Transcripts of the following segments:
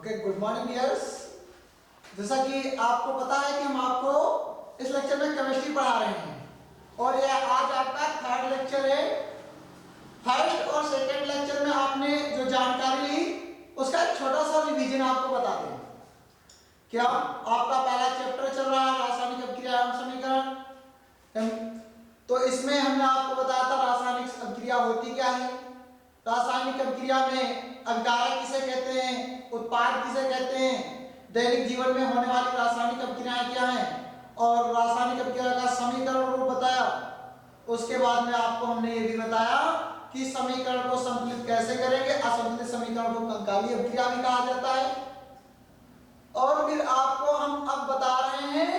Okay, good morning dears. जैसा कि आपको पता है कि हम आपको इस लेक्चर में केमिस्ट्री पढ़ा रहे हैं और यह आज आपका थर्ड लेक्चर है। फर्स्ट और सेकंड लेक्चर में आपने जो जानकारी ली उसका एक छोटा सा रिवीजन आपको बताते हैं। क्या आपका पहला चैप्टर चल रहा है रासायनिक अभिक्रिया एवं समीकरण, तो इसमें हमने आपको बताया था रासायनिक अभिक्रिया होती क्या है, रासायनिक अभिक्रिया में अभिकारक किसे कहते हैं, उत्पाद किसे कहते हैं, दैनिक जीवन में होने वाली रासायनिक अभिक्रियाएं क्या हैं और रासायनिक अभिक्रिया का समीकरण रूप बताया। उसके बाद में आपको हमने ये भी बताया कि समीकरण को संतुलित कैसे करेंगे, असंतुलित समीकरण को कंकाली अभिक्रिया भी कहा जाता है। और फिर आपको हम अब बता रहे हैं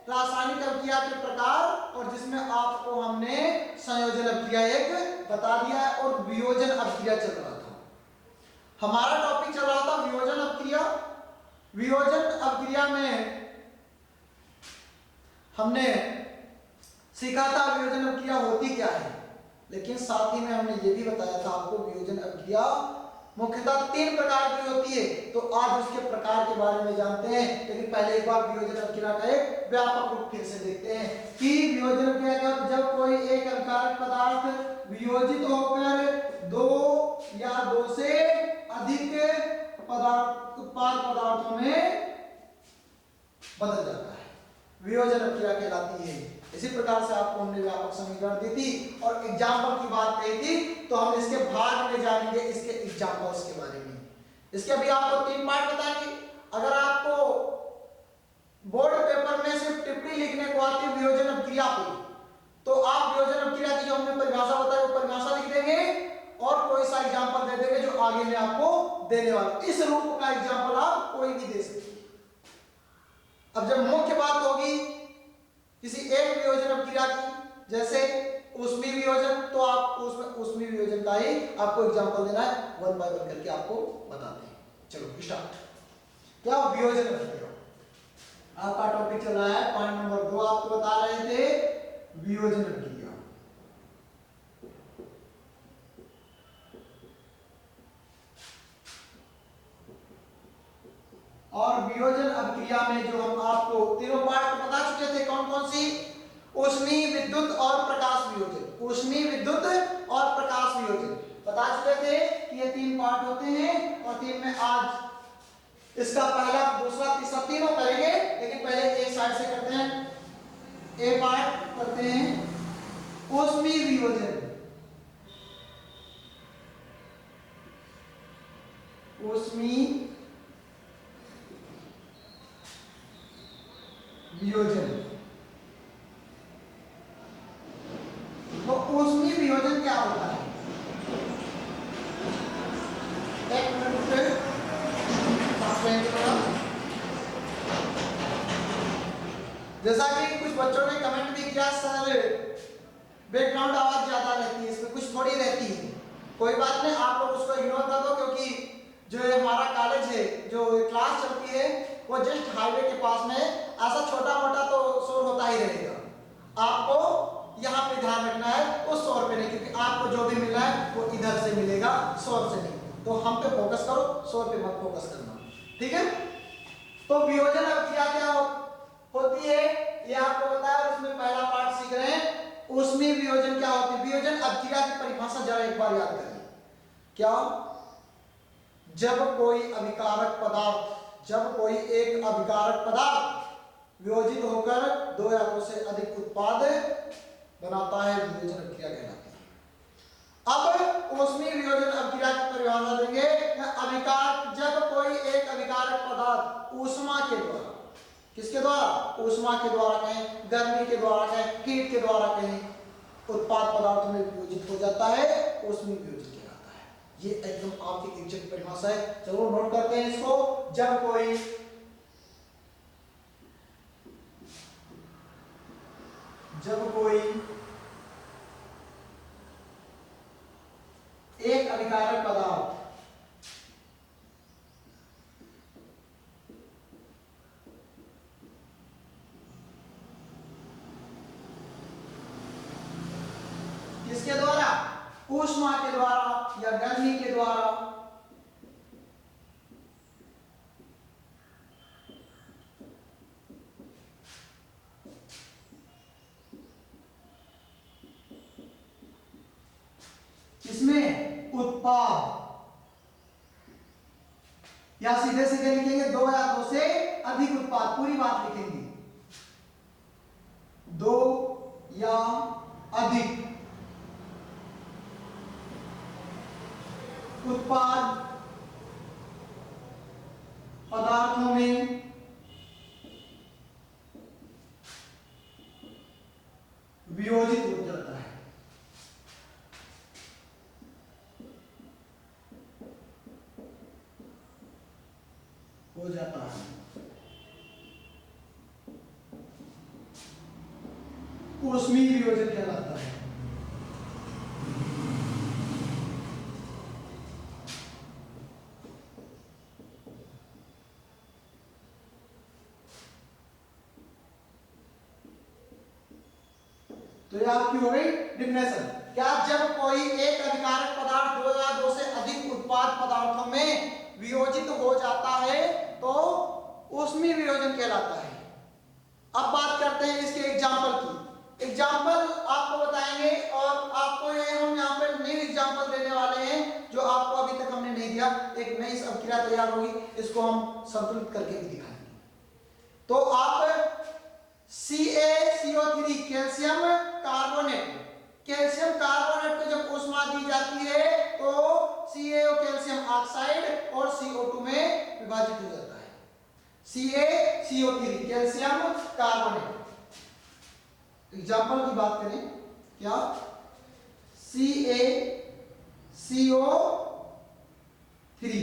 रासायनिक अभिक्रिया के प्रकार, और जिसमें आपको हमने संयोजन अभिक्रिया एक बता दिया है और वियोजन अभिक्रिया चल रहा था। हमारा टॉपिक चल रहा था वियोजन अभिक्रिया। वियोजन अभिक्रिया में हमने सीखा था वियोजन अभिक्रिया होती क्या है, लेकिन साथ ही में हमने ये भी बताया था आपको वियोजन अभिक्रिया मुख्यतः 3 प्रकार की होती है। तो आज उसके प्रकार के बारे में जानते हैं, लेकिन पहले एक बार वियोजन अभिक्रिया का एक व्यापक रूप फिर से देखते हैं कि वियोजन अभिक्रिया का जब कोई एक अभिकारक पदार्थ वियोजित होकर 2 या 2 से अधिक उत्पाद पदार्थों में बदल जाता है, वियोजन अभिक्रिया कहलाती है। इसी प्रकार से आपको हमने व्यापक समीकरण दी थी और एग्जाम्पल की बात कही थी, तो हम इसके भाग में जानेंगे इसके एग्जाम्पल्स के बारे में। इसके अभी आपको 3 पार्ट बताएंगे। अगर आपको बोर्ड पेपर में सिर्फ टिप्पणी लिखने को आती है वियोजन अभिक्रिया पे, तो आप वियोजन अभिक्रिया की जो हमने परिभाषा बताई वो परिभाषा लिख देंगे और कोई सा एग्जाम्पल दे देंगे जो आगे में आपको देने वाला। इस रूप का एग्जाम्पल आप कोई भी दे सकते। अब जब मुख्य बात होगी किसी एक वियोजन अभिक्रिया की, जैसे ऊष्मीय वियोजन, तो आप उसमें ऊष्मीय वियोजन का ही आपको एग्जांपल देना है, 1 बाय 1 करके आपको बताते हैं। चलो स्टार्ट। क्या वियोजन अभिक्रिया आपका टॉपिक चल रहा है। पॉइंट नंबर 2 आपको बता रहे थे वियोजन अभिक्रिया। और वियोजन अभिक्रिया में जो हम आपको तीनों पार्ट बता चुके थे, कौन कौन सी, ऊष्मीय, विद्युत और प्रकाश वियोजन। ऊष्मीय, विद्युत और प्रकाश वियोजन बता चुके थे कि ये 3 पार्ट होते हैं और 3 में आज इसका पहला, दूसरा, तीसरा तीनों करेंगे, लेकिन पहले एक साइड से करते हैं। ए पार्ट करते हैं ऊष्मीय वियोजन। ऊष्मीय वियोजन। तो ऊष्मीय वियोजन क्या होता है, एक मिनट से जैसा कि कुछ बच्चों ने कमेंट भी किया, सर बैकग्राउंड आवाज ज्यादा रहती है, इसमें कुछ थोड़ी रहती है। कोई बात नहीं, आप लोग उसको इग्नोर कर दो, क्योंकि जो हमारा कॉलेज है, जो क्लास चलती है वो जस्ट हाईवे के पास में, ऐसा छोटा मोटा तो शोर होता ही रहेगा। आपको यहाँ पे ध्यान रखना है उस शोर पे नहीं, क्योंकि आपको जो भी मिलना है वो इधर से मिलेगा, शोर से नहीं। तो हम पे फोकस करो, शोर पे मत फोकस करना, ठीक है। तो वियोजन अभिक्रिया क्या होती है ये आपको बताया, उसमें पहला पार्ट सीख रहे हैं ऊष्मीय वियोजन क्या होती है। वियोजन अभिक्रिया की परिभाषा जरा एक बार याद करिए। क्या, जब कोई अभिकारक पदार्थ, जब कोई एक अभिकारक पदार्थ वियोजित होकर 2 या 2 से अधिक उत्पाद बनाता है, वियोजन अभिक्रिया कहलाती है। अब ऊष्मीय वियोजन अभिक्रिया की परिभाषा देंगे। अभिकार, जब कोई एक अभिकारक पदार्थ ऊष्मा के द्वारा, किसके द्वारा, ऊष्मा के द्वारा कहें, गर्मी के द्वारा कहें, हीट के द्वारा कहें, उत्पाद पदार्थों में वियोजित हो जाता है, ऊष्मीय वियोजन कहलाता है। ये एकदम आपकी एग्जैक्ट परिभाषा है, जरूर नोट करते हैं इसको। जब कोई एक अभिकारक पदार्थ किसके द्वारा, ऊष्मा के द्वारा या गर्मी के द्वारा या सीधे सीधे लिखेंगे 2 या 2 से अधिक उत्पाद, पूरी बात लिखेंगे 2 या अधिक उत्पाद पदार्थों में वियोजित हो जाता है। हो जाता है ऊष्मीय वियोजन कहलाता है। तो ये आपकी हो गई डिफिनेशन। क्या जब कोई एक अभिकारक पदार्थ 2 या 2 से अधिक उत्पाद पदार्थों में वियोजित हो जाता है तो ऊष्मीय वियोजन कहलाता है। अब बात करते हैं इसके एग्जाम्पल की। एग्जाम्पल आपको बताएंगे और आपको ये हम यहाँ पे न्यू एग्जाम्पल देने वाले हैं जो आपको अभी तक हमने नहीं दिया। एक नई अभिक्रिया तैयार होगी, इसको हम संतुलित करके भी दिखाएंगे। तो आप CaCO3 calcium carbonate, calcium carbonate को जब ऊष्मा दी जाती है तो CaO कैल्शियम ऑक्साइड और CO2 में विभाजित हो जाता है। CaCO3 calcium carbonate. एग्जाम्पल की बात करें, क्या CaCO3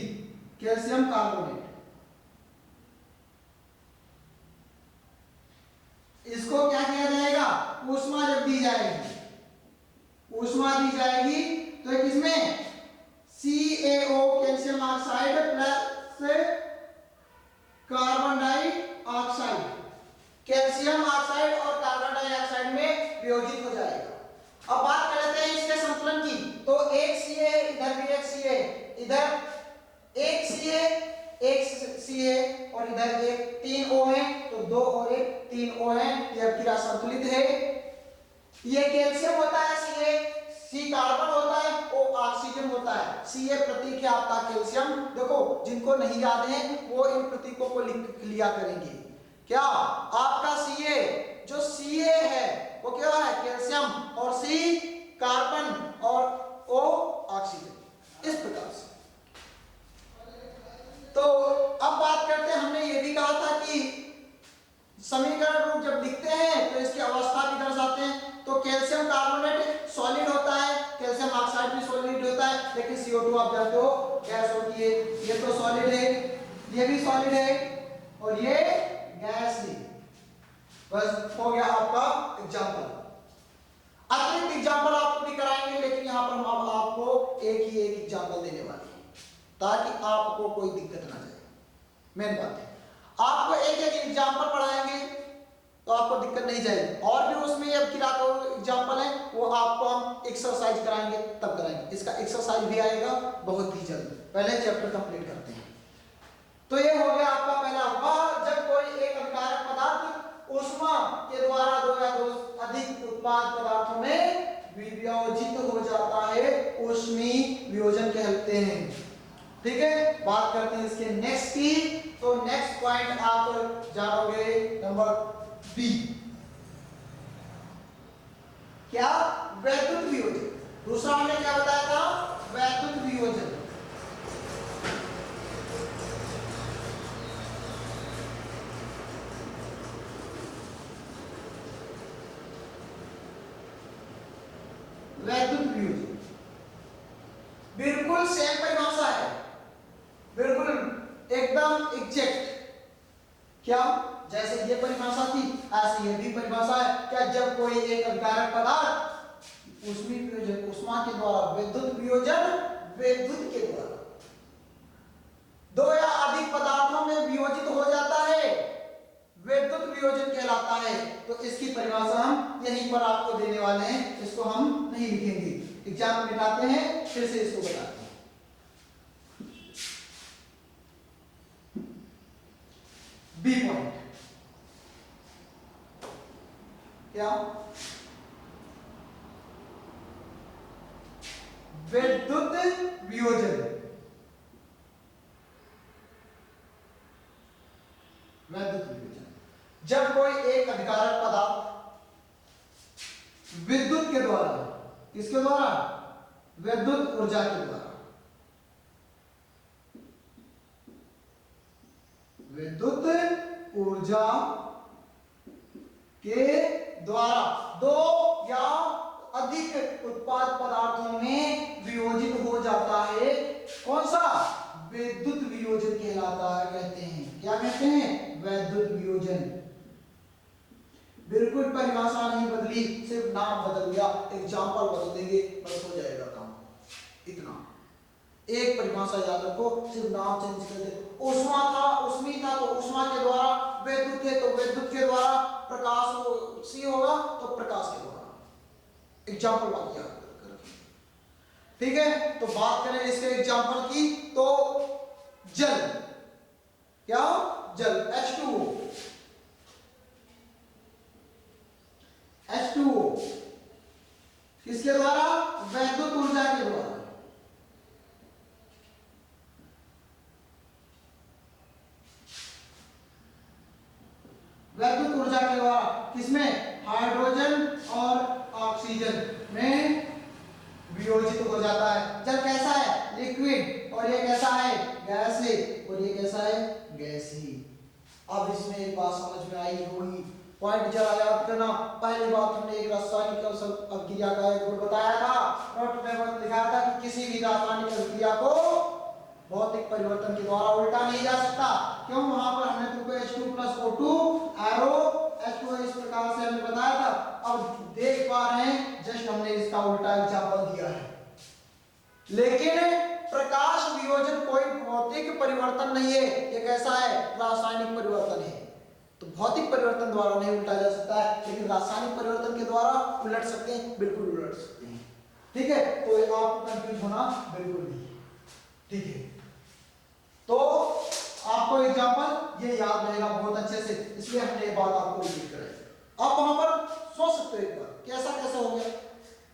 कैल्शियम कार्बोनेट, इसको क्या किया जाएगा, ऊष्मा जब दी जाएगी, ऊष्मा दी जाएगी तो किसमें CaO calcium oxide plus carbon dioxide, calcium oxide और कार्बन डाइऑक्साइड में वियोजित हो जाएगा। अब बात कर लेते हैं इसके संतुलन की। तो एक Ca, इधर भी एक Ca, इधर एक Ca, एक Ca और इधर एक 3 O है, तो 2 और 1 3 O है। यह अभिक्रिया संतुलित है। ये कैल्शियम होता है Ca, C कार्बन होता है, O ऑक्सीजन होता है। Ca प्रतीक है आपका कैल्शियम। देखो जिनको नहीं याद है वो इन प्रतीकों को लिख लिया करेंगे। क्या आपका Ca जो Ca है वो क्या है, कैल्शियम, और C कार्बन और O ऑक्सीजन, इस प्रकार से। तो अब बात करते हैं, हमने ये भी कहा था कि समीकरण रूप जब लिखते हैं तो इसकी अवस्था भी दर्शाते हैं। तो कैल्शियम कार्बोनेट सॉलिड होता है, कैल्शियम ऑक्साइड भी सॉलिड होता है, लेकिन CO2 आप जानते हो गैस होती है। ये तो सॉलिड है, ये भी सॉलिड है और ये गैस है। बस हो गया आपका एग्जाम्पल। अतिरिक्त एग्जाम्पल आपको भी कराएंगे, लेकिन यहाँ पर हम आपको एक एग्जाम्पल देने वाले हैं ताकि आपको कोई दिक्कत ना जाए। मेन बात है आपको एक एग्जाम्पल पढ़ाएंगे तो आपको दिक्कत नहीं जाएगी। और भी उसमें अब किरा का एग्जाम्पल है वो आपको हम एक्सरसाइज कराएंगे, तब कराएंगे। इसका एक्सरसाइज भी आएगा बहुत ही जल्द। पहले चैप्टर कंप्लीट करते हैं। तो ये हो गया आपका पहला, वह जब कोई एक अभिकारक पदार्थ ऊष्मा के द्वारा 2 या 2 अधिक उत्पाद पदार्थों में वियोजित हो जाता है, ऊष्मीय वियोजन कहते हैं। ठीक है, बात करते हैं इसके नेक्स्ट की। तो नेक्स्ट पॉइंट आप जानोगे नंबर बी, क्या वैद्युत वियोजन। दूसरा हमने क्या बताया था, वैद्युत वियोजन। वैद्युत वियोजन बिल्कुल सेम परिभाषा है, बिल्कुल एकदम एग्जैक्ट। क्या जैसे ये परिभाषा थी ऐसे ये भी परिभाषा है। क्या जब कोई एक अभिकारक पदार्थ ऊष्मीय वियोजन, ऊष्मा के द्वारा, विद्युत वियोजन, विद्युत के द्वारा 2 या अधिक पदार्थों में वियोजित हो जाता है, विद्युत वियोजन कहलाता है। तो इसकी परिभाषा हम यहीं पर आपको देने वाले हैं, इसको हम नहीं लिखेंगे, एग्जाम में मिटाते हैं, फिर से इसको बताते हैं। बी पॉइंट क्या, विद्युत वियोजन। वैद्युत वियोजन जब कोई एक अधिकारक पदार्थ विद्युत के द्वारा, किसके द्वारा, विद्युत ऊर्जा के द्वारा, विद्युत ऊर्जा के द्वारा दो या अधिक उत्पाद पदार्थों में वियोजित हो जाता है, कौन सा, विद्युत वियोजन कहलाता है, कहते हैं, क्या कहते हैं, वैद्युत वियोजन। बिल्कुल परिभाषा नहीं बदली, सिर्फ नाम बदल गया, एग्जाम्पल बदल देंगे, बस हो जाएगा काम, इतना। एक परिभाषा याद रखो, सिर्फ नाम चेंज कर दे। ऊष्मा था, ऊष्मी था, तो ऊष्मा के द्वारा, विद्युत है तो विद्युत के द्वारा, प्रकाश सी होगा तो प्रकाश के द्वारा, एग्जाम्पल बाकी याद कर, ठीक है। तो बात करें इसके एग्जाम्पल की, तो जल, क्या, जल, H2O, H2O किसके द्वारा, वैद्युत ऊर्जा के द्वारा, वैद्युत ऊर्जा के द्वारा, किसमें, हाइड्रोजन और ऑक्सीजन में वियोजित हो जाता है। जल कैसा है, लिक्विड, और ये कैसा है, गैस है, और ये कैसा है, गैस ही। अब इसमें एक बात समझ में आई होगी, पॉइंट जरा याद करना। पहली बात हमने एक रासायनिक अभिक्रिया का एक गुण बताया था, नोट में लिखा था कि किसी भी रासायनिक अभिक्रिया को भौतिक परिवर्तन के द्वारा उल्टा नहीं जा सकता। क्यों, वहां पर हमने तुमको H2+O2 एरो H2 इस प्रकार से हमने बताया था। अब देख पा रहे हैं, जस्ट हमने इसका उल्टा एग्जांपल दिया है। लेकिन प्रकाश वियोजन कोई भौतिक परिवर्तन नहीं है, ये कैसा है, रासायनिक परिवर्तन है। तो भौतिक परिवर्तन द्वारा नहीं उल्टा जा सकता है, लेकिन रासायनिक परिवर्तन के द्वारा उलट सकते हैं, बिल्कुल उलट सकते हैं, ठीक है। तो आपको कंफ्यूज होना बिल्कुल नहीं, ठीक है। तो आपको एग्जांपल ये याद रहेगा बहुत अच्छे से, इसलिए हमने ये बात आपको रिपीट कराई। आप वहां पर सोच सकते हो एक बार, कैसा कैसा हो गया,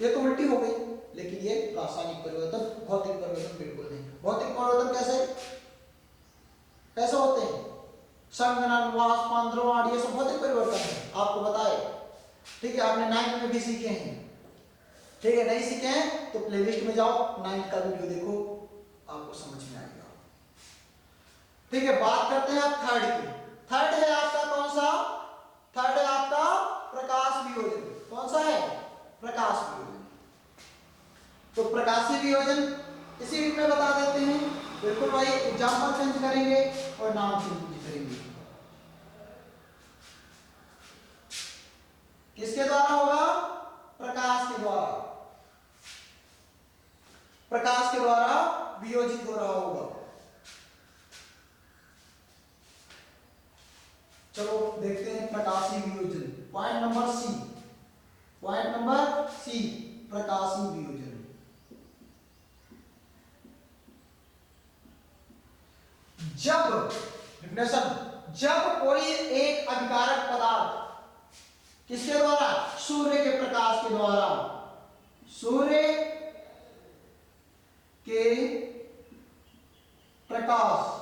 ये तो उल्टी हो गई, लेकिन ये रासायनिक परिवर्तन, भौतिक परिवर्तन बिल्कुल नहीं। भौतिक परिवर्तन कैसे होते हैं, संघनन, वाष्पन, द्रवण, ये सब भौतिक परिवर्तन है, आपको बताए, ठीक है। आपने 9th में भी सीखे हैं, ठीक है। नहीं सीखे हैं तो प्लेलिस्ट में जाओ, 9th का वीडियो देखो, आपको समझ में आएगा, ठीक है। बात करते हैं आप थर्ड की। थर्ड है आपका कौन सा, थर्ड है आपका प्रकाश वियोजन। कौन सा है, प्रकाश वियोजन। तो प्रकाशीय वियोजन इसी वीक में बता देते हैं, बिल्कुल भाई, एग्जांपल चेंज करेंगे और नाम चेंज करेंगे। किसके द्वारा होगा, प्रकाश के द्वारा, प्रकाश के द्वारा वियोजित हो रहा होगा। चलो देखते हैं प्रकाशीय वियोजन, point number C, point number C, प्रकाशीय वियोजन। जब डिफिनेशन, जब कोई एक अभिकारक पदार्थ किसके द्वारा, सूर्य के प्रकाश के द्वारा, सूर्य के प्रकाश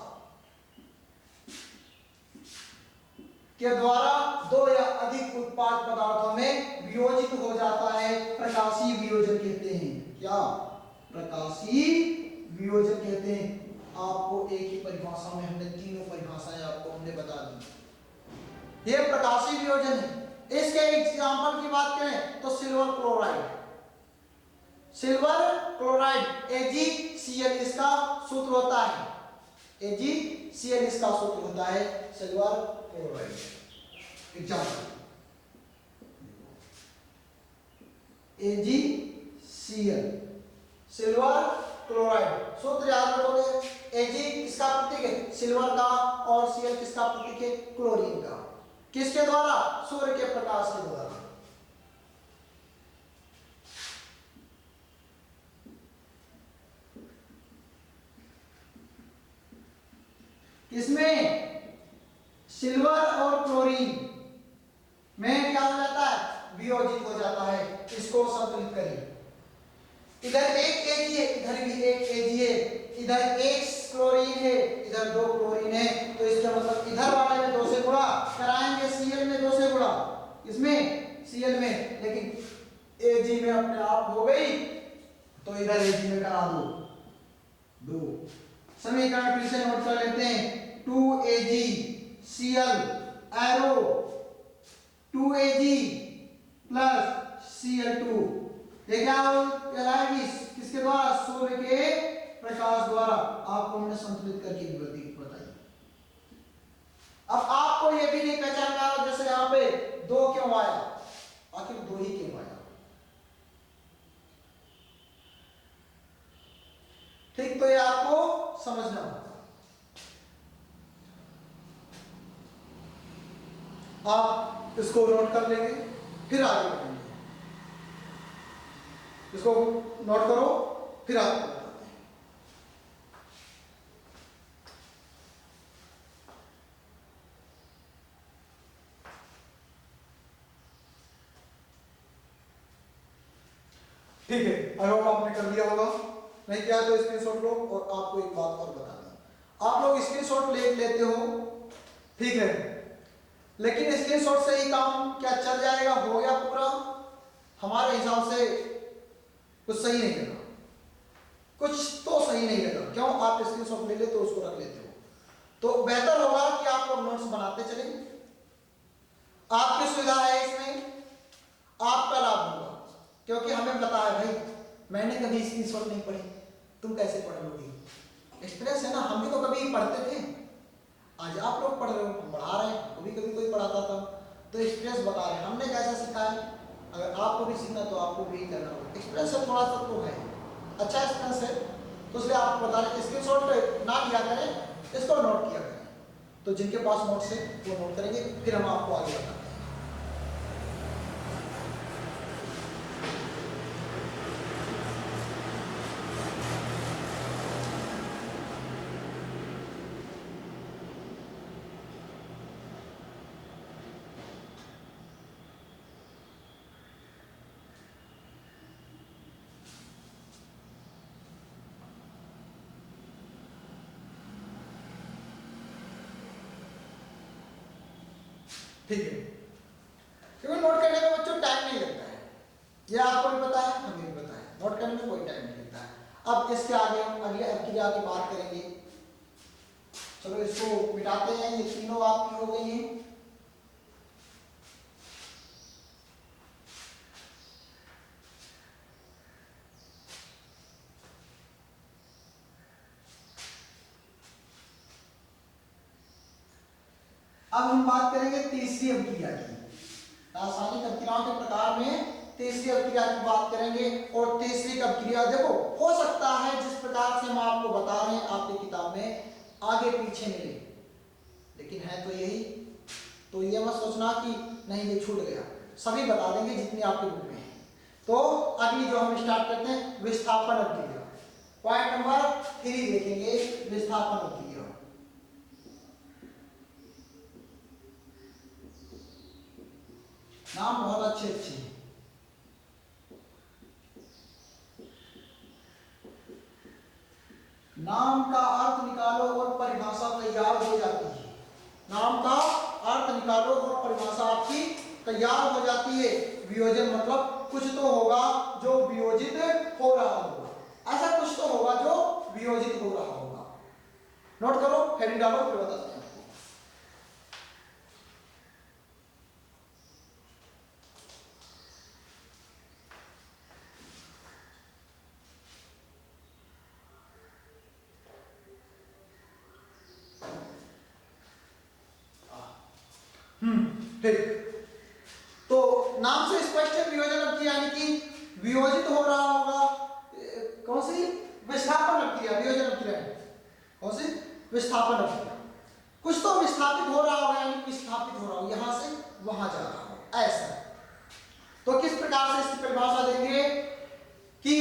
के द्वारा दो या अधिक उत्पाद पदार्थों में वियोजित हो जाता है, प्रकाशीय वियोजन कहते हैं। क्या, प्रकाशीय वियोजन कहते हैं। आपको एक ही परिभाषा में हमने तीनों परिभाषाएं आपको हमने बता दी, ये प्रकाशीय वियोजन है। इसके एग्जाम्पल की बात करें तो silver chloride, silver chloride AgCl इसका सूत्र होता है, AgCl इसका सूत्र होता है, silver chloride. Example AgCl, silver chloride, सूत्र याद रखोगे। Ag किसका प्रतीक है, सिल्वर का, और Cl किसका प्रतीक है, क्लोरीन का। किसके द्वारा, सूर्य के प्रकाश के द्वारा। किसमें, सिल्वर और क्लोरीन में क्या हो जाता है, वियोजित हो जाता है। इसको संतुलित करिए, इधर एक Ag है, इधर भी एक Ag है, इधर एक क्लोरीन है, इधर 2 क्लोरीन है, तो इसका मतलब इधर वाले में 2 से गुणा कराएंगे, Cl में 2 से गुणा, इसमें Cl में, लेकिन Ag में अपने आप हो गई, तो इधर Ag में करा दो 2। समीकरण फिर से नोट कर लेते हैं, 2AgCl arrow 2Ag plus Cl2, ये क्या कहलाएगी, किसके द्वारा, सूर्य के प्रकाश द्वारा। आपको हमने संतुलित करके विधि बताई। अब आपको ये भी नहीं पहचान में आ रहा जैसे यहाँ पे 2 क्यों आया, आखिर 2 ही क्यों आया, ठीक, तो ये आपको समझना होगा। आप इसको नोट कर लेंगे, फिर आगे बढ़ेंगे। इसको नोट करो, फिर आपको बताते हैं। ठीक है, आई होप आपने कर लिया होगा, नहीं किया तो स्क्रीनशॉट लो। और आपको एक बात और बता दूं, आप लोग स्क्रीनशॉट ले लेते हो, ठीक है, लेकिन स्क्रीनशॉट से ही काम क्या चल जाएगा, हो गया पूरा, हमारे हिसाब से कुछ सही नहीं लगा, कुछ तो सही नहीं लगा। क्यों, आप स्क्रीनशॉट ले लेते हो, उसको रख लेते हो, तो बेहतर होगा कि आप लोग नोट्स बनाते चलें। आपकी सुविधा है इसमें, आपका लाभ होगा, क्योंकि हमें पता है भाई, मैंने कभी स्क्रीनशॉट नहीं पढ़ी, तुम कैसे पढ़ लोगे, एक्सपीरियंस है ना, हम भी तो कभी पढ़ते थे, आज आप लोग पढ़ रहे हो, हम पढ़ा रहे हैं, कभी कभी कोई पढ़ाता था, तो एक्सपीरियंस बता रहे हैं, हमने कैसा सीखा है। अगर आपको भी सीखना तो आपको भी करना होगा, एक्सपीरियंस से थोड़ा सा तो है, अच्छा एक्सपीरियंस है, तो इसलिए आपको बता रहे, स्क्रीनशॉट ना लिया करें, इसको नोट किया करें। तो जिनके पास नोट्स है वो नोट करेंगे, फिर हम आपको आगे बताते हैं। ठीक है, क्योंकि नोट करने में बच्चों टाइम नहीं लगता है, ये आपको भी पता है, हमें भी पता है, नोट करने में कोई टाइम नहीं लगता है। अब इसके आगे हम अगले अवक्रिया की बात करेंगे। चलो इसको मिटाते हैं, ये तीनों आपकी हो गई हैं। अब हम बात करेंगे तीसरी अवक्रिया की, रासायनिक अवक्रियाओं के प्रकार में तीसरी अवक्रिया की बात करेंगे। और तीसरी अवक्रिया देखो, हो सकता है जिस प्रकार से हम आपको बता रहे हैं आपकी किताब में आगे पीछे मिले, लेकिन है तो यही, तो ये मत सोचना कि नहीं ये छूट गया, सभी बता देंगे जितनी आपके बुक में है। तो अगली जो हम स्टार्ट करते हैं, विस्थापन अवक्रिया, पॉइंट नंबर 3 देखेंगे, विस्थापन अवक्रिया। नाम बहुत अच्छे अच्छे हैं, नाम का अर्थ निकालो और परिभाषा तैयार हो जाती है। नाम का अर्थ निकालो और परिभाषा आपकी तैयार हो जाती है। वियोजन मतलब कुछ तो होगा जो वियोजित हो रहा होगा, ऐसा कुछ तो होगा जो वियोजित हो रहा होगा। नोट करो, हेडिंग डालो, फिर बताते हैं। ठीक, तो नाम से स्पष्ट है, वियोजन अवक्रिया यानी कि वियोजित हो रहा होगा। कौन सी, विस्थापन अवक्रिया, वियोजन अवक्रिया कौन सी, विस्थापन अवक्रिया, कुछ तो विस्थापित हो रहा होगा, यानी विस्थापित हो रहा होगा, यहां से वहां जा रहा होगा, ऐसा। तो किस प्रकार से इसकी परिभाषा देंगे कि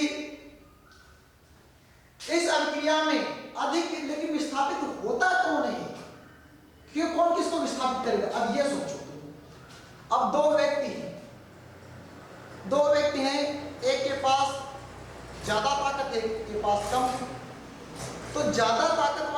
इस अवक्रिया में अधिक, लेकिन विस्थापित होता कौन है, क्यों, कौन किसको विस्थापित करेगा। अब ये सोचो, अब दो व्यक्ति हैं, एक के पास ज्यादा ताकत है, एक के पास कम है, तो ज्यादा ताकत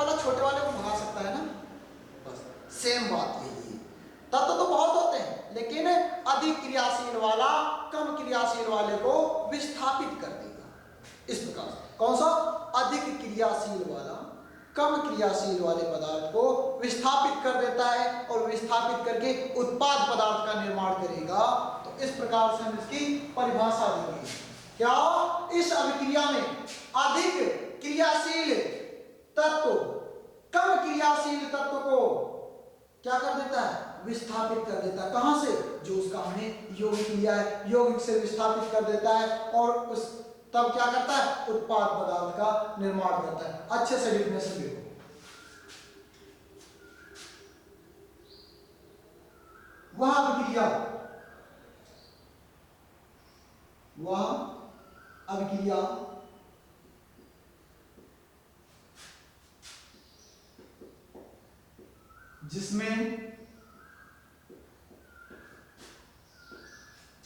कम क्रियाशील वाले पदार्थ को विस्थापित कर देता है और विस्थापित करके उत्पाद पदार्थ का निर्माण करेगा। तो इस प्रकार से हम इसकी परिभाषा देंगे। क्या इस अभिक्रिया में अधिक क्रियाशील तत्व कम क्रियाशील तत्व को क्या कर देता है, विस्थापित कर देता है। कहां से, जो उसका हमने यौगिक लिया है, यौगिक से विस्थापित कर देता है और उस तब क्या करता है, उत्पाद पदार्थ का निर्माण करता है। अच्छे से डिफिनेशन देखो। वह अभिक्रिया जिसमें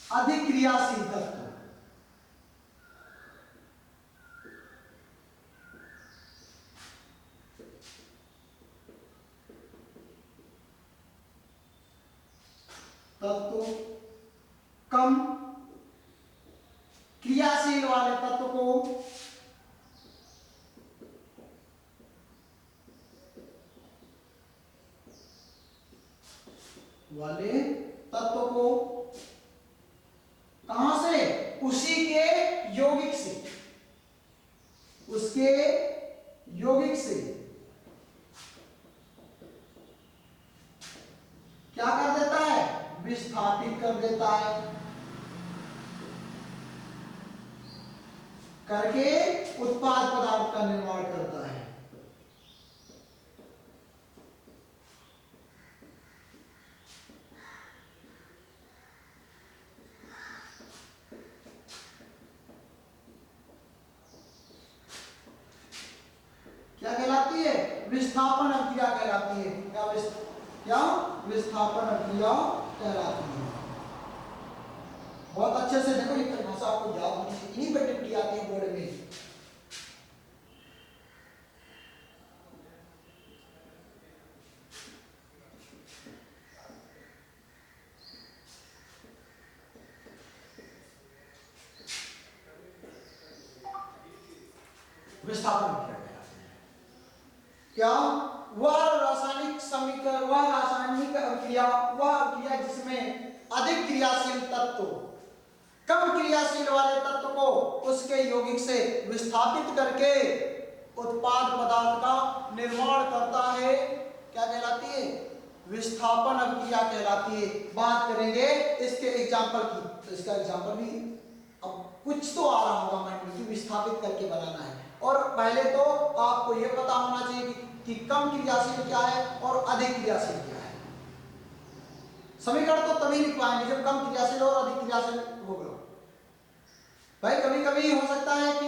अधिक क्रियाशील तत्व कम क्रियाशील वाले तत्व को कहां से, उसी के यौगिक से, उसके यौगिक से क्या कर देता है, विस्थापित कर देता है, करके उत्पाद पदार्थ का निर्माण करता है। क्या कहलाती है, विस्थापन अभिक्रिया कहलाती है। क्या विस्थापन अभिक्रिया कहलाती है। बहुत अच्छे से देखो, ये परिभाषा आपको याद होनी चाहिए, इन्हीं पर टिप्पणी आती है बोर्ड में। विस्थापन अभिक्रिया कहलाती है। क्या, वह रासायनिक समीकरण, वह रासायनिक अभिक्रिया, वह अभिक्रिया जिसमें अधिक क्रियाशील तत्व कम क्रियाशील वाले तत्व को उसके यौगिक से विस्थापित करके उत्पाद पदार्थ का निर्माण करता है, क्या कहलाती है, विस्थापन अभिक्रिया कहलाती है। बात करेंगे इसके एग्जाम्पल की, तो इसका एग्जाम्पल भी अब कुछ तो आ रहा होगा माइंड में कि विस्थापित करके बनाना है। और पहले तो आपको यह पता होना चाहिए कि कम क्रियाशील क्या है और अधिक क्रियाशील क्या है। समीकरण तो तभी लिख पाएंगे जब कम क्रियाशील और अधिक क्रियाशील होगा। भाई कभी कभी हो सकता है कि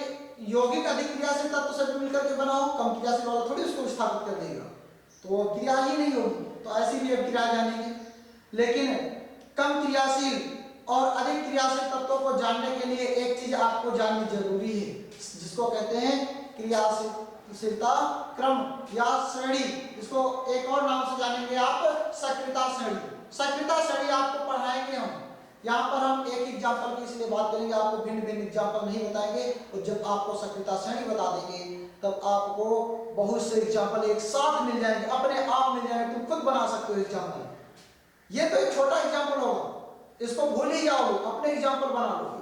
यौगिक अधिक क्रियाशील तत्व से मिलकर के बनाओ, कम क्रियाशील वाला थोड़ी उसको विस्थापित कर देगा, तो क्रिया ही नहीं होगी। तो ऐसी भी अब क्रिया जानेंगे। लेकिन कम क्रियाशील और अधिक क्रियाशील तत्वों को जानने के लिए एक चीज आपको जाननी जरूरी है, जिसको कहते हैं क्रियाशीलता क्रम या श्रेणी। इसको एक और नाम से जानेंगे आप, सक्रियता श्रेणी। सक्रियता श्रेणी आपको पढ़ाएंगे हम। यहाँ पर हम एक एग्जाम्पल की इसलिए बात करेंगे, आपको भिन्न भिन्न एग्जाम्पल नहीं बताएंगे। और जब आपको सक्रियता श्रेणी बता देंगे तब आपको बहुत से एग्जाम्पल एक साथ मिल जाएंगे, अपने आप मिल जाएंगे, तुम खुद बना सकते हो एग्जाम्पल। ये तो एक छोटा एग्जाम्पल होगा, इसको भूल ही जाओगे, अपने एग्जाम्पल बना लोगे।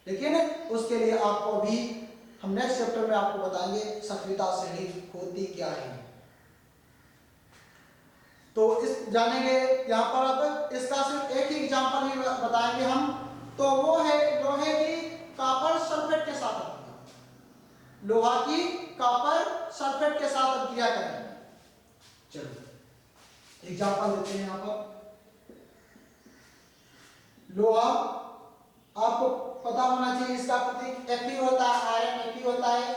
लेकिन उसके लिए आपको भी हम नेक्स्ट चैप्टर में आपको बताएंगे सक्रियता श्रेणी होती क्या है। तो इस जानेंगे यहाँ पर। अब इसका सिर्फ एक ही एग्जाम्पल ही बताएंगे हम, तो वो है लोहे की कॉपर सल्फेट के साथ अभिक्रिया। लोहा की कॉपर सल्फेट के साथ अभिक्रिया करेंगे। चलो एग्जाम्पल देते हैं यहाँ पर। लोहा आपको पता होना चाहिए, इसका प्रतीक Fe होता है, आयरन Fe होता है।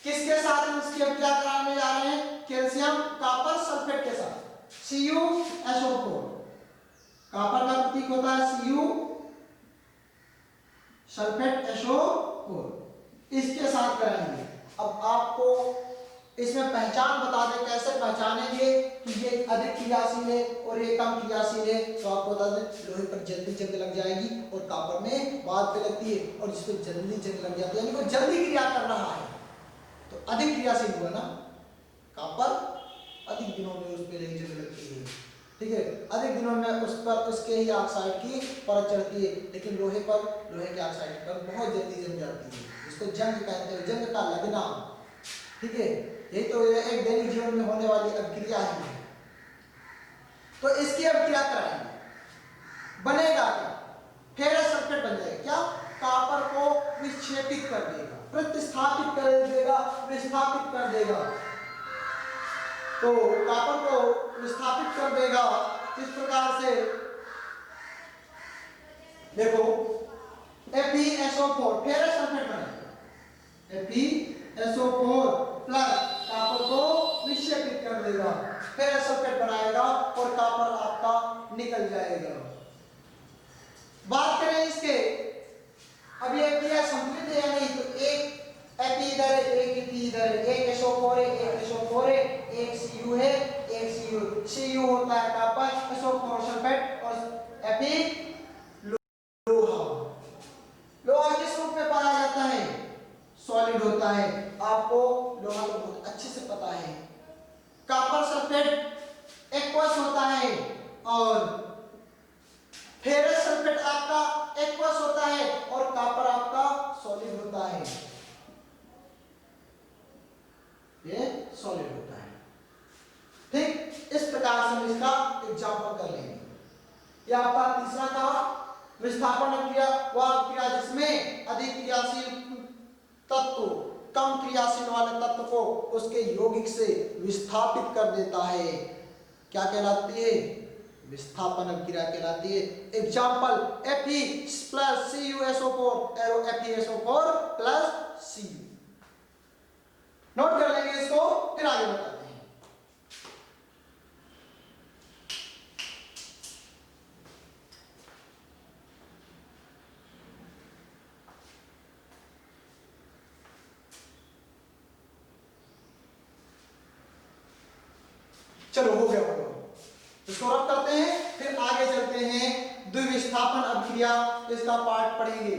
किसके साथ हम इसकी अभिक्रिया कराने जा रहे हैं, कैल्शियम कॉपर सल्फेट के साथ, CuSO4। कॉपर का प्रतीक होता है Cu, सल्फेट SO4, इसके साथ कराएंगे। अब आपको इसमें पहचान बता दें, कैसे पहचानेंगे कि ये अधिक क्रियाशील है और ये कम क्रियाशील है। तो आपको बता दें, लोहे पर जल्दी जंग लग जाएगी और कॉपर में बाद पे लगती है, और जिसको जल्दी जंग लग जाती है यानी कोई जल्दी क्रिया कर रहा है तो अधिक क्रियाशील हुआ ना। कॉपर अधिक दिनों में उस पर नहीं जंग लगती है, ठीक है, अधिक दिनों में उस पर उसके ही ऑक्साइड की परत चढ़ती है, लेकिन लोहे के ऑक्साइड पर बहुत जल्दी जम जाती है, इसको जंग कहते हैं, जंग का लगना, ठीक है। यही तो एक दैनिक जीवन में होने वाली अभिक्रिया है। तो इसकी अब क्या कराएंगे, बनेगा क्या, फेरस सल्फेट बन जाएगा, क्या, कॉपर को विक्षेपित कर देगा, प्रतिस्थापित कर देगा, विस्थापित कर देगा। तो कॉपर को विस्थापित कर देगा इस प्रकार से, देखो FeSO4 फेरस सल्फेट बनेगा, FeSO4 प्लस कॉपर को विक्षेपित कर देगा, फेरस सल्फेट बनाएगा और कॉपर आपका निकल जाएगा। बात करें इसके, अब ये क्रिया संतुलित है या नहीं, तो एक Fe इधर है, एक Fe इधर है, एक SO4 है, एक SO4 है, एक Cu है, एक Cu होता है कॉपर, SO4 सल्फेट और Fe लोहा। लोहा किस रूप में पाया जाता है, सॉलिड होता है, आपको लोहा तो बहुत अच्छे से पता है। कॉपर सल्फेट एक्वस होता है और फेरस सल्फेट आपका एक्वस होता है और कॉपर आपका सॉलिड होता है, ये सॉलिड होता है, ठीक। इस प्रकार से हम इसका एग्जांपल कर लेंगे। ये आपका तीसरा था विस्थापन क्रिया, वह क्रिया जिसमें अधिक क्रियाशील तत्व कम क्रियाशील वाले तत्व को उसके यौगिक से विस्थापित कर देता है, क्या कहलाती है, विस्थापन क्रिया कहलाती है। Example Fe plus CuSO4 arrow FeSO4 plus Cu, note कर लेंगे इसको, फिर आगे बताते हैं। चलो हो गया बोलो, इसको रब करते हैं, फिर आगे चलते हैं द्विविस्थापन अभिक्रिया, इसका पार्ट पढ़ेंगे,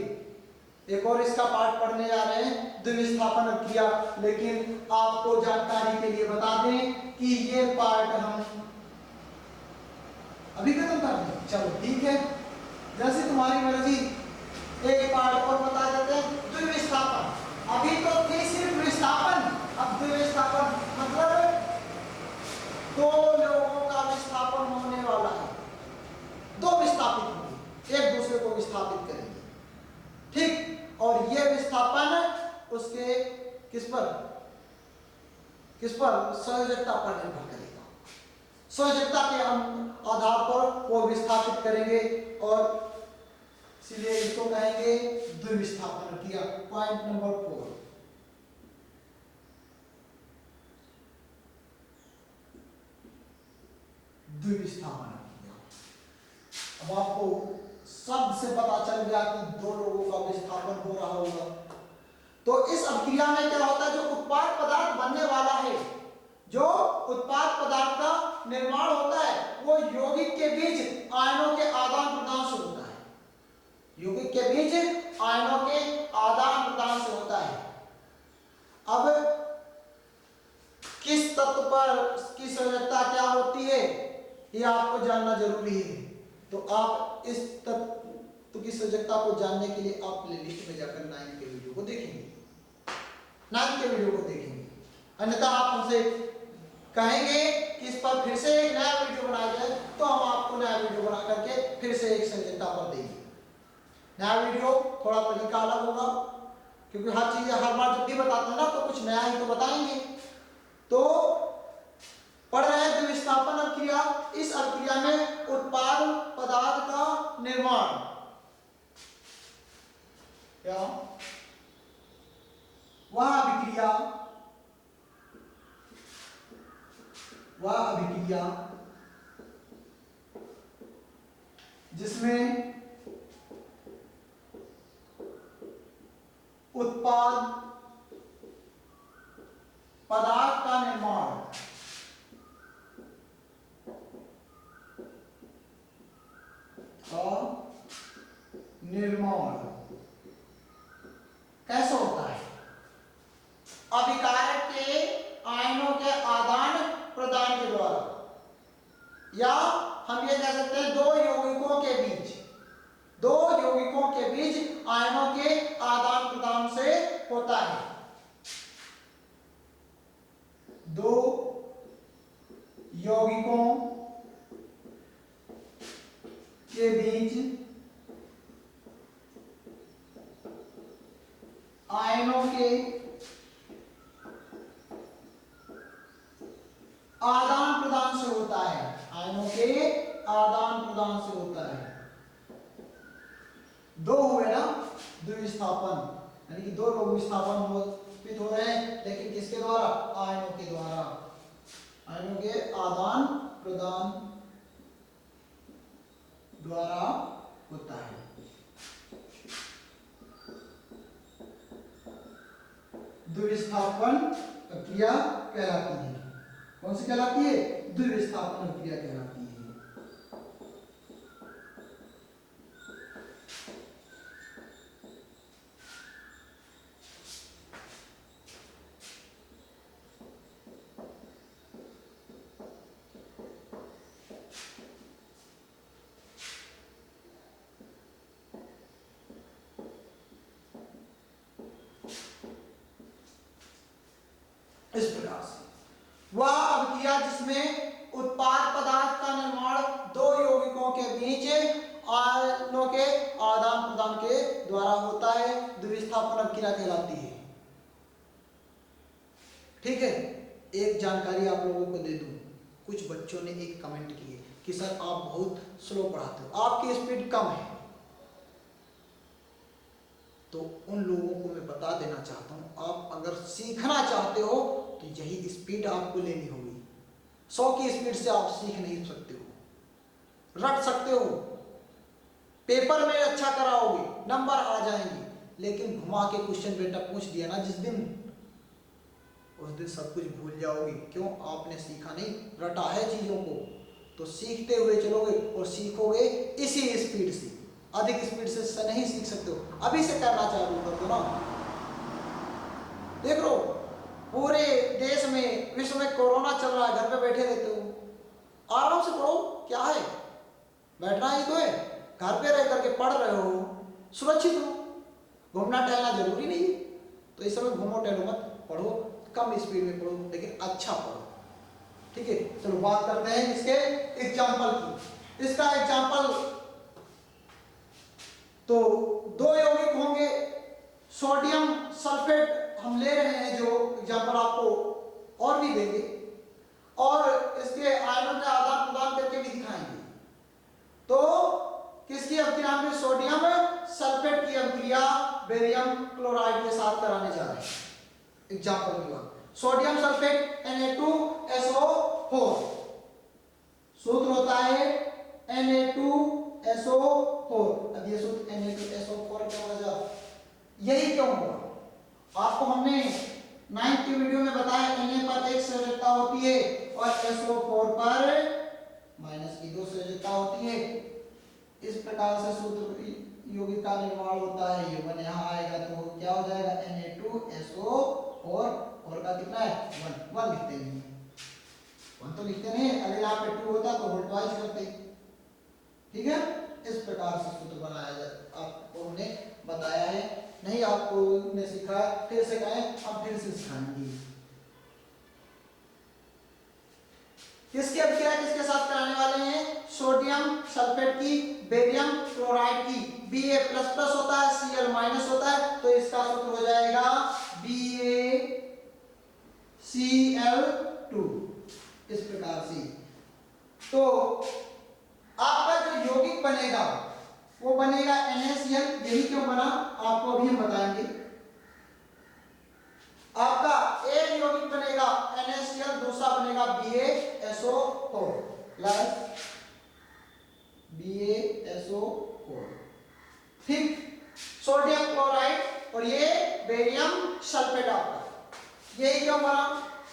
एक और इसका पार्ट पढ़ने जा रहे हैं द्विविस्थापन अभिक्रिया। लेकिन आपको जानकारी के लिए बता दें कि ये पार्ट हम अभी खत्म कर दें, चलो ठीक है, जैसे तुम्हारी मर्जी। एक पार्ट और बता देते हैं द्विविस्थापन, अभी तो थी सिर्फ विस्थापन, अब द्विविस्थापन मतलब दो लोगों का विस्थापन होने वाला है, दो विस्थापित होंगे, एक दूसरे को विस्थापित करेंगे, ठीक। और ये विस्थापन उसके किस पर संयोजकता पर निर्भर करेगा, संयोजकता के आधार पर वो विस्थापित करेंगे और इसलिए इसको कहेंगे द्विविस्थापन क्रिया। पॉइंट नंबर 4, द्विविस्थापन क्रिया। अब आपको शब्द से पता चल गया कि दो लोगों का विस्थापन हो रहा होगा। तो इस अभिक्रिया में क्या होता है, जो उत्पाद पदार्थ बनने वाला है, जो उत्पाद पदार्थ का निर्माण होता है, वो यौगिक के बीच आयनों के आदान प्रदान से होता है, यौगिक के बीच आयनों के आदान प्रदान से होता है। अब किस तत्व पर की संयोजकता क्या होती है, ये आपको जानना जरूरी है। तो आप इस तत्व की संयोजकता को जानने के लिए आप प्लेलिस्ट में जाकर 9 के वीडियो को देखेंगे, 9 के वीडियो को देखेंगे, अन्यथा आप हमसे कहेंगे कि इस पर फिर से एक नया वीडियो बनाया जाए, तो हम आपको नया वीडियो बना करके फिर से एक संयोजकता पर देंगे। नया वीडियो थोड़ा तरीका अलग होगा, क्योंकि हर चीज हर बार जब भी बताते हैं ना तो कुछ नया ही तो बताएंगे। तो पढ़ रहे हैं द्विविस्थापन अभिक्रिया। इस अभिक्रिया में उत्पाद पदार्थ का निर्माण, क्या वह अभिक्रिया जिसमें उत्पाद पदार्थ का निर्माण कैसे होता है, अभिकारक के आयनों के आदान या हम ये कह सकते हैं दो यौगिकों के बीच आयनों के आदान प्रदान से होता है। दो यौगिकों के बीच आयनों के आदान प्रदान से होता है। आयनों के आदान प्रदान से होता है। दो हुए ना द्विविस्थापन, यानी कि दो लोग विस्थापन हो रहे हैं, लेकिन किसके द्वारा? आयनों के द्वारा। आयनों के आदान प्रदान द्वारा होता है। द्विविस्थापन प्रक्रिया कहलाती है। कौन सी कहलाती है? द्विविस्थापन प्रक्रिया कहलाती है। इस प्रकार से वह अभिक्रिया जिसमें उत्पाद पदार्थ का निर्माण दो यौगिकों के बीच आयनों के आदान प्रदान के द्वारा होता है, द्विविस्थापन अभिक्रिया कहलाती है। ठीक है, एक जानकारी आप लोगों को दे दूं। कुछ बच्चों ने एक कमेंट किए कि सर आप बहुत स्लो पढ़ाते हो, आपकी स्पीड कम है। तो उन लोगों को मैं बता देना चाहता हूं, आप अगर सीखना चाहते हो तो यही स्पीड आपको लेनी होगी। 100 की स्पीड से आप सीख नहीं सकते हो। रट सकते हो, पेपर में अच्छा कराओगे, नंबर आ जाएंगे, लेकिन घुमा के क्वेश्चन बेटा पूछ दिया ना जिस दिन, उस दिन सब कुछ भूल जाओगे। क्यों? आपने सीखा नहीं, रटा है चीजों को। तो सीखते हुए चलोगे और सीखोगे इसी स्पीड से। अधिक स्पीड से नहीं सीख सकते हो। अभी से करना चालू कर दो ना। देख लो, पूरे देश में, विश्व में कोरोना चल रहा है, घर पे बैठे रहते हो, आराम से पढ़ो। क्या है, बैठना ही तो है। घर पे रह करके पढ़ रहे हो, सुरक्षित हो। घूमना टहलना जरूरी नहीं है। तो इस समय घूमो टहलो मत, पढ़ो, कम स्पीड में पढ़ो, लेकिन अच्छा पढ़ो। ठीक है, चलो बात करते हैं इसके एग्जाम्पल की। इसका एग्जाम्पल तो दो यौगिक होंगे, सोडियम सल्फेट हम ले रहे हैं, जो एग्जाम्पल आपको और भी देंगे, और इसके आयनों का आदान प्रदान करके भी दिखाएंगे। तो किसकी अभिक्रिया में? सोडियम सल्फेट की अभिक्रिया बेरियम क्लोराइड के साथ कराने जा रहे हैं। एग्जाम्पल के बाद सोडियम सल्फेट Na2SO4, सूत्र होता है Na2SO4। अब ये सूत्र Na2SO4 क्या वजह, यही क्यों हुआ? आपको हमने 9th की वीडियो में बताया, Na पर एक संयोजकता होती है और SO4 पर -2 संयोजकता होती है। इस प्रकार से सूत्र यौगिक का निर्माण होता है। ये 1 यहाँ आएगा तो क्या हो जाएगा? Na2SO4, और का कितना है? 1 लिखते नहीं, 1 तो लिखते नहीं। अगर यहाँ पे 2 होता तो होल ट्वाइस करते। ठीक है, इस प्रकार से सूत्र बनाया जाए, आपको हमने बताया है। नहीं आपको ने सिखाया, फिर से कहें, हम फिर से सिखाएंगे। किसकी अभिक्रिया किसके साथ कराने वाले हैं? सोडियम सल्फेट की बेरियम क्लोराइड की। Ba++ होता है, Cl- होता है, तो इसका सूत्र हो जाएगा BaCl2। इस प्रकार से तो आपका जो यौगिक बनेगा वो बनेगा NaCl। यही क्यों बना आपको अभी हम बताएंगे। आपका एक यौगिक बनेगा NaCl, दूसरा बनेगा BaSO4 प्लस BaSO4। ठीक, सोडियम क्लोराइड और ये बेरियम सल्फेट आपका। यही क्यों बना?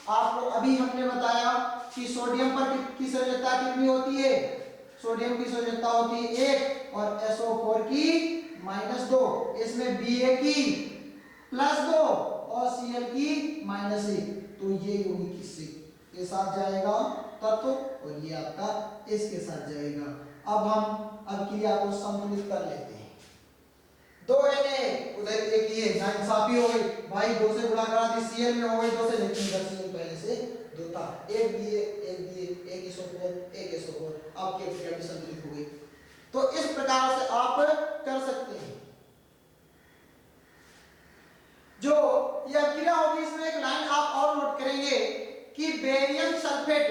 आपको अभी हमने बताया कि सोडियम पर की संयोजकता कितनी होती है? सोडियम की संयोजकता होती है 1 और SO4 की -2। इसमें Ba की +2 और Cl की -1। तो ये यौगिक किससे के साथ जाएगा? तत्व और ये आपका इसके साथ जाएगा। अब हम क्रिया को संतुलित कर लेते हैं। 2 Na उधर एक ये नाइंसाफी हो गई भाई, 2 से गुणा करा दी, Cl में हो गई 2 से, लेकिन इधर Cl पहले से 2 था। एक दिए एक SO4 एक SO4, आपकी क्रिया भी संतुलित हो गई। तो इस प्रकार से आप कर सकते हैं। जो यह क्रिया होगी इसमें एक लाइन आप और नोट करेंगे कि बेरियम सल्फेट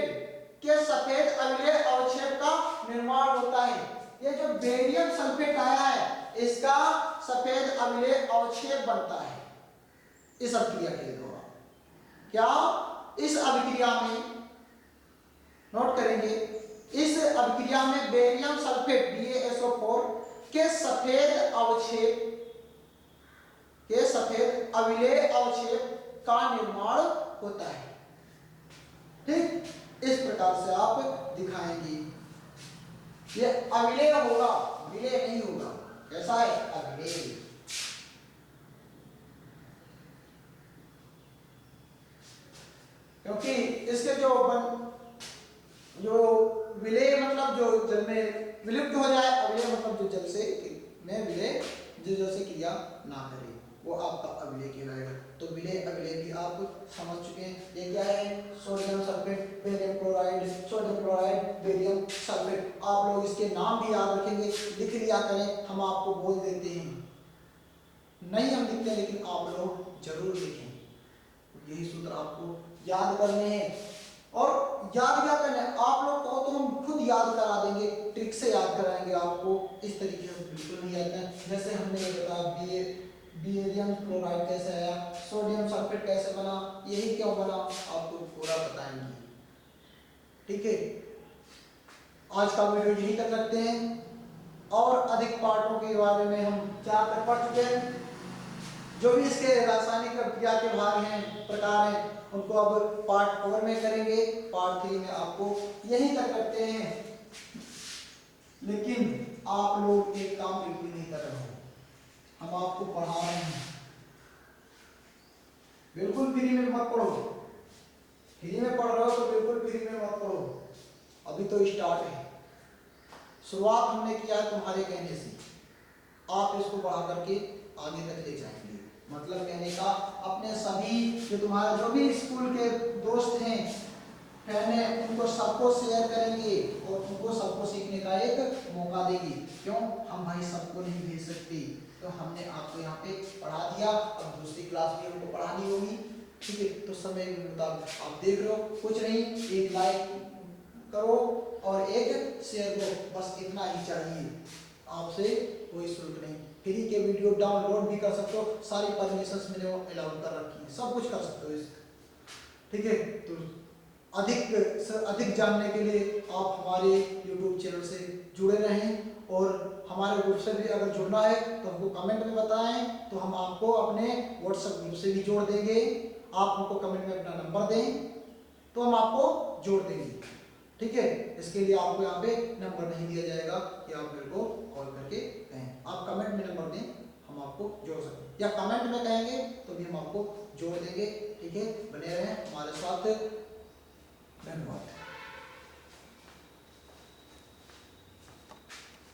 के सफेद अम्लीय अवक्षेप का निर्माण होता है। ये जो बेरियम सल्फेट आया है इसका सफेद अम्लीय अवक्षेप बनता है इस अभिक्रिया के दौरान। क्या इस अभिक्रिया में नोट करेंगे, इस अभिक्रिया में बेरियम सल्फेट BaSO4 के सफेद अम्लीय अवक्षेप का निर्माण होता है। ठीक, इस प्रकार से आप दिखाएंगे। ये अम्लीय होगा, विलेय नहीं होगा। कैसा है? अम्लीय। क्योंकि इसके जो विलेय मतलब जो जल में विलुप्त हो जाए, अम्लीय मतलब जो जल से में विलेय जो जल से क्रिया ना करे, वो आपका अम्लीय कहलाएगा। तो विलेय अम्लीय भी आप समझ चुके हैं। ये क्या है? Sodium sulphate, barium chloride, sodium chloride, barium sulphate. आप लोग इसके नाम भी याद रखेंगे, लिख लिया करें, हम आपको बोल देते हैं। नहीं हम लिखते हैं लेकिन आप लोग जरूर लिखें। यही सूत्र आपको याद करने हैं। और याद क्या करना है, आप लोग को तो हम खुद याद करा देंगे, ट्रिक से याद कराएंगे आपको। इस तरीके से बिल्कुल नहीं आता है। जैसे हमने ये बताया बेरियम क्लोराइड कैसे आया, सोडियम सल्फेट कैसे बना, यही क्यों बना, आपको पूरा बताएंगे। ठीक है, आज का वीडियो यहीं तक रखते हैं। और अधिक पार्टों के बारे में हम 4 तक पढ़ चुके हैं। जो भी इसके रासायनिक क्रिया के भाग हैं, प्रकार हैं, उनको अब पार्ट 4 में करेंगे। पार्ट 3 में आपको यहीं तक करते हैं। लेकिन आप लोग एक काम बिल्कुल नहीं कर रहे हैं, हम आपको पढ़ा रहे हैं। बिल्कुल फ्री में मत पढ़ो। फ्री में पढ़ रहे हो तो बिल्कुल फ्री में मत पढ़ो। अभी तो स्टार्ट है, शुरुआत हमने किया है तुम्हारे कहने से। आप इसको बढ़ा करके आगे तक ले जाएंगे। मतलब मैंने कहा अपने सभी जो तुम्हारे जो भी स्कूल के दोस्त हैं, फ्रेंड, उनको सबको शेयर करेंगे और उनको सबको सीखने का एक मौका देंगे। क्यों? हम भाई सबको नहीं भेज सकते, तो हमने आपको यहाँ पे पढ़ा दिया। अब दूसरी क्लास भी हमको पढ़ानी होगी। ठीक है, तो समय के मुताबिक आप देख रहे हो, कुछ नहीं, एक लाइक करो और एक शेयर करो, बस इतना ही चाहिए। आपसे कोई शुल्क नहीं। फ्री के वीडियो डाउनलोड भी कर सकते हो, सारी परमिशंस मैंने अलाउ कर रखी है, सब कुछ कर सकते हो इसका। ठीक है, तो अधिक से अधिक जानने के लिए आप हमारे YouTube चैनल से जुड़े रहें। और हमारे ग्रुप से भी अगर जुड़ना है तो हमको कमेंट में बताएं, तो हम आपको अपने WhatsApp ग्रुप से भी जोड़ देंगे। आप हमको कमेंट में अपना नंबर दें तो हम आपको जोड़ देंगे। ठीक है, इसके लिए आपको यहाँ पे नंबर नहीं दिया जाएगा कि आप मेरे को कॉल करके कहें। आप कमेंट में नंबर दें, हम आपको जोड़ सकते हैं, या कमेंट में कहेंगे तो भी हम आपको जोड़ देंगे। ठीक है, बने रहें हमारे साथ। धन्यवाद।